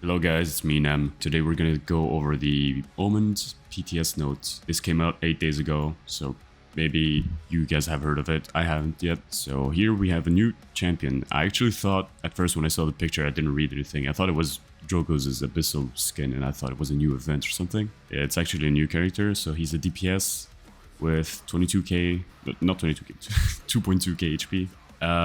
Hello guys, it's me Nem. Today we're gonna go over the Omens PTS note. This came out 8 days ago, so maybe you guys have heard of it. I haven't yet. So here we have a new champion. I actually thought at first when I saw the picture, I didn't read anything. I thought it was Drogo's Abyssal skin and I thought it was a new event or something. Yeah, it's actually a new character, so he's a DPS with 22k, not 22k, 2.2k HP.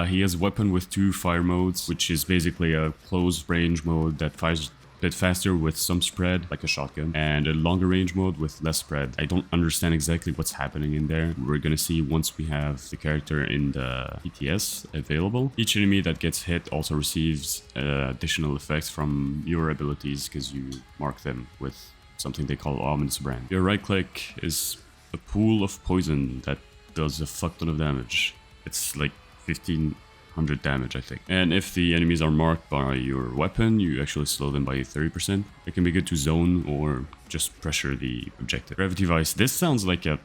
He has a weapon with 2 fire modes, which is basically a close range mode that fires a bit faster with some spread, like a shotgun, and a longer range mode with less spread. I don't understand exactly what's happening in there. We're gonna see once we have the character in the PTS available. Each enemy that gets hit also receives additional effects from your abilities because you mark them with something they call Omens brand. Your right click is a pool of poison that does a fuck ton of damage. It's like 1500 damage, I think. And if the enemies are marked by your weapon, you actually slow them by 30%. It can be good to zone or just pressure the objective. Gravity Vice. This sounds like a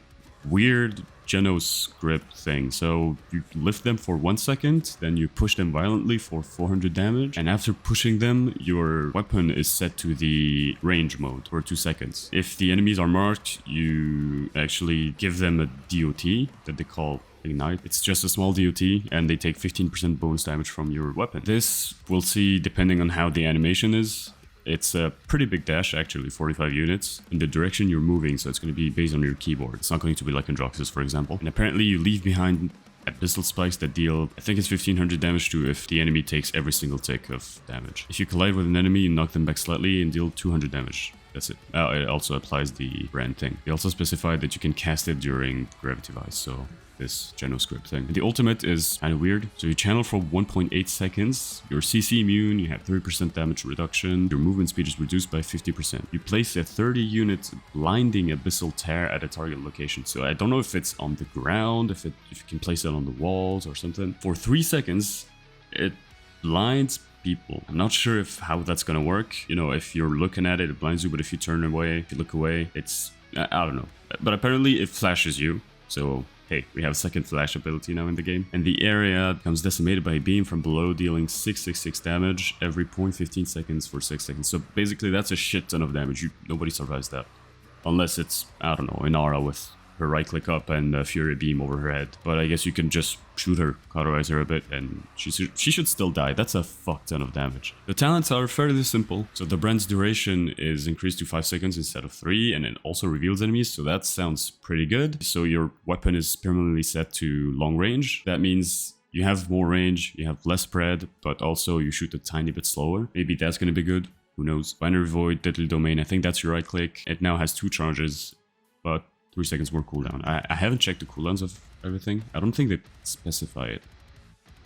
weird Geno script thing. So you lift them for 1 second, then you push them violently for 400 damage. And after pushing them, your weapon is set to the range mode for 2 seconds. If the enemies are marked, you actually give them a DOT that they call Ignite. It's just a small DOT and they take 15% bonus damage from your weapon. This we'll see depending on how the animation is. It's a pretty big dash, actually, 45 units in the direction you're moving, so it's going to be based on your keyboard. It's not going to be like in Droxus, for example. And apparently you leave behind Abyssal Spikes that deal, I think it's 1500 damage to if the enemy takes every single tick of damage. If you collide with an enemy, you knock them back slightly and deal 200 damage. That's it. It also applies the brand thing. They also specified that you can cast it during Gravity Vice, so this Geno script thing. And the ultimate is kind of weird. So you channel for 1.8 seconds. You're CC immune, you have 30% damage reduction. Your movement speed is reduced by 50%. You place a 30 unit blinding abyssal tear at a target location. So I don't know if it's on the ground, if you can place it on the walls or something. For 3 seconds, it blinds people. I'm not sure how that's gonna work. You know, if you're looking at it, it blinds you, but if you turn away, if you look away, it's, I don't know. But apparently it flashes you. So hey, we have a second flash ability now in the game. And the area becomes decimated by a beam from below, dealing 666 damage every 0.15 seconds for 6 seconds. So basically that's a shit ton of damage. Nobody survives that. Unless it's, I don't know, Inara with her right click up and a Fury Beam over her head. But I guess you can just shoot her, cauterize her a bit, and she should still die. That's a fuck ton of damage. The talents are fairly simple. So the brand's duration is increased to 5 seconds instead of 3, and it also reveals enemies, so that sounds pretty good. So your weapon is permanently set to long range. That means you have more range, you have less spread, but also you shoot a tiny bit slower. Maybe that's gonna be good. Who knows? Binary Void, Deadly Domain, I think that's your right click. It now has 2 charges, but 3 seconds more cooldown. I haven't checked the cooldowns of everything. I don't think they specify it.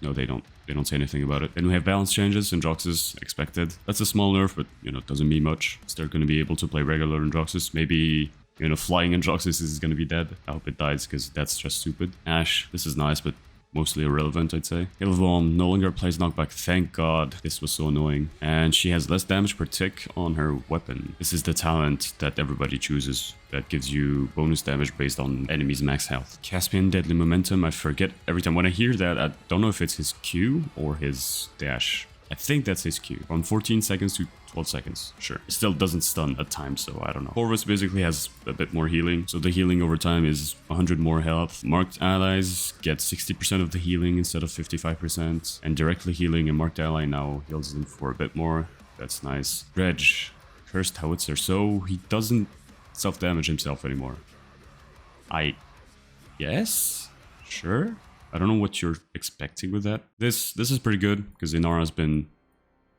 No, they don't. They don't say anything about it. Then we have balance changes in Droxus, expected. That's a small nerf, but, you know, it doesn't mean much. Still going to be able to play regular in Droxus. Maybe, you know, flying in Droxus is going to be dead. I hope it dies, because that's just stupid. Ash, this is nice, but mostly irrelevant, I'd say. Ilvom no longer applies knockback. Thank God. This was so annoying. And she has less damage per tick on her weapon. This is the talent that everybody chooses that gives you bonus damage based on enemies' max health. Caspian, Deadly Momentum. I forget every time. When I hear that, I don't know if it's his Q or his dash. I think that's his Q. From 14 seconds to 12 seconds. Sure. It still doesn't stun at times, so I don't know. Corvus basically has a bit more healing. So the healing over time is 100 more health. Marked allies get 60% of the healing instead of 55%. And directly healing a marked ally now heals them for a bit more. That's nice. Dredge. Cursed Howitzer. So he doesn't self-damage himself anymore. I guess? Sure. I don't know what you're expecting with that. This is pretty good, because Inara's been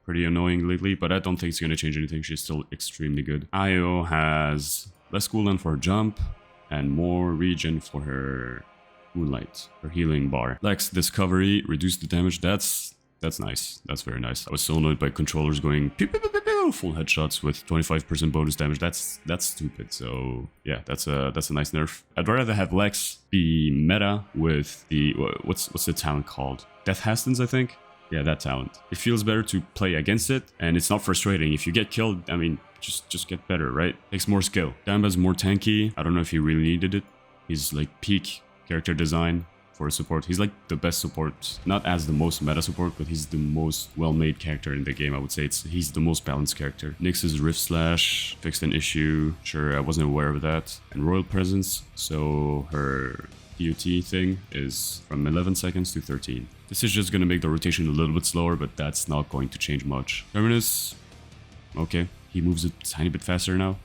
pretty annoying lately, but I don't think it's going to change anything. She's still extremely good. Io has less cooldown for her jump, and more regen for her Moonlight, her healing bar. Lex Discovery, reduce the damage. That's nice. That's very nice. I was so annoyed by controllers going pew, pew, pew, pew, pew, full headshots with 25% bonus damage. That's stupid. So yeah, that's a nice nerf. I'd rather have Lex be meta with the what's the talent called? Death Hastings, I think. Yeah, that talent. It feels better to play against it, and it's not frustrating. If you get killed, I mean, just get better, right? Takes more skill. Damba's more tanky. I don't know if he really needed it. He's like peak character design for a support. He's like the best support, not as the most meta support, but he's the most well-made character in the game. I would say he's the most balanced character. Nyx's Rift Slash fixed an issue. Sure, I wasn't aware of that. And Royal Presence, so her DOT thing is from 11 seconds to 13. This is just gonna make the rotation a little bit slower, but that's not going to change much. Terminus, okay, he moves a tiny bit faster now.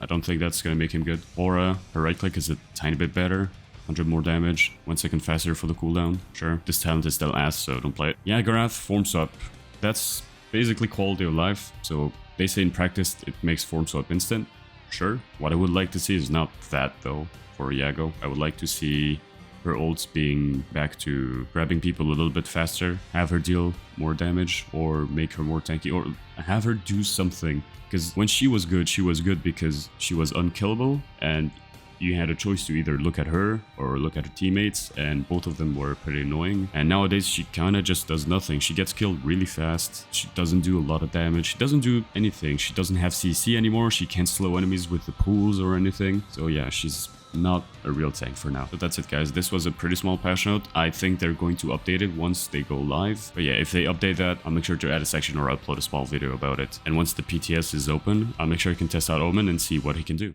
I don't think that's gonna make him good. Aura, her right click is a tiny bit better. 100 more damage, 1 second faster for the cooldown. Sure, this talent is still ass, so don't play it. Yeah, Garath, form swap. That's basically quality of life. So they say in practice it makes form swap instant. Sure. What I would like to see is not that though for Yago. I would like to see her ults being back to grabbing people a little bit faster, have her deal more damage, or make her more tanky, or have her do something. Because when she was good because she was unkillable, and you had a choice to either look at her or look at her teammates, and both of them were pretty annoying. And nowadays she kinda just does nothing. She gets killed really fast. She doesn't do a lot of damage. She doesn't do anything. She doesn't have CC anymore. She can't slow enemies with the pools or anything. So yeah, she's not a real tank for now. So that's it, guys. This was a pretty small patch note. I think they're going to update it once they go live. But yeah, if they update that, I'll make sure to add a section or upload a small video about it. And once the PTS is open, I'll make sure I can test out Omen and see what he can do.